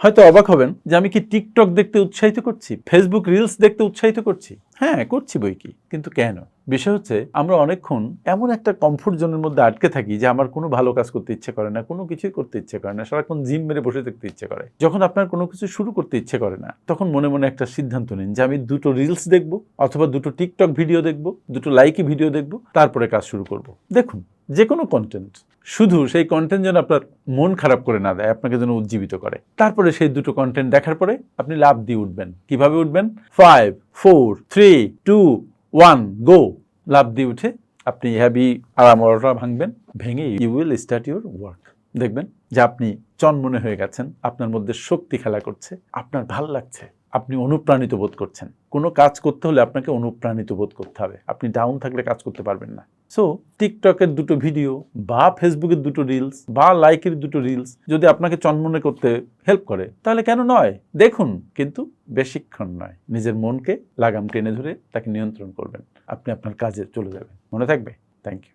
হয়তো অবাক হবেন যে আমি কি টিকটক দেখতে উৎসাহিত করছি, ফেসবুক রিলস দেখতে উৎসাহিত করছি। হ্যাঁ, করছি বই কি, কিন্তু কেন? বিষয় হচ্ছে আমরা অনেকক্ষণ এমন একটা কমফোর্ট জোনের মধ্যে আটকে থাকি যে আমার কোনো ভালো কাজ করতে ইচ্ছে করে না, কোনো কিছুই করতে ইচ্ছে করে না, সারাক্ষণ জিম মেরে বসে থাকতে ইচ্ছে করে। যখন আপনার কোনো কিছু শুরু করতে ইচ্ছে করে না, তখন মনে মনে একটা সিদ্ধান্ত নিন যে আমি 2টো রিলস দেখব, অথবা 2টো টিকটক ভিডিও দেখব, 2টো লাইকি ভিডিও দেখব, তারপরে কাজ শুরু করব। দেখুন, যে কোনো কন্টেন্ট, শুধু সেই কন্টেন্ট যেন আপনার মন খারাপ করে না দেয়, আপনাকে যেন উজ্জীবিত করে। তারপরে সেই 2টো কন্টেন্ট দেখার পরে আপনি লাফ দিয়ে উঠবেন। কিভাবে উঠবেন? 5 4 3 2 1 গো। লাফ দিয়ে উঠে আপনি হ্যাভি আরামরা ভাঙবেন, ভেঙে you will start your work. দেখবেন যে আপনি চনমনে হয়ে গেছেন, আপনার মধ্যে শক্তি খেলা করছে, আপনার ভাল লাগছে, আপনি অনুপ্রাণিত বোধ করছেন। কোনো কাজ করতে হলে আপনাকে অনুপ্রাণিত বোধ করতে হবে। আপনি ডাউন থাকলে কাজ করতে পারবেন না। সো টিকটকের 2টো ভিডিও বা ফেসবুকের 2টো রিলস বা লাইকের 2টো রিলস যদি আপনাকে চনমনে করতে হেল্প করে, তাহলে কেন নয়? দেখুন, কিন্তু বেশিক্ষণ নয়। নিজের মনকে লাগাম টেনে ধরে তাকে নিয়ন্ত্রণ করবেন, আপনি আপনার কাজে চলে যাবেন। মনে থাকবে। Thank you.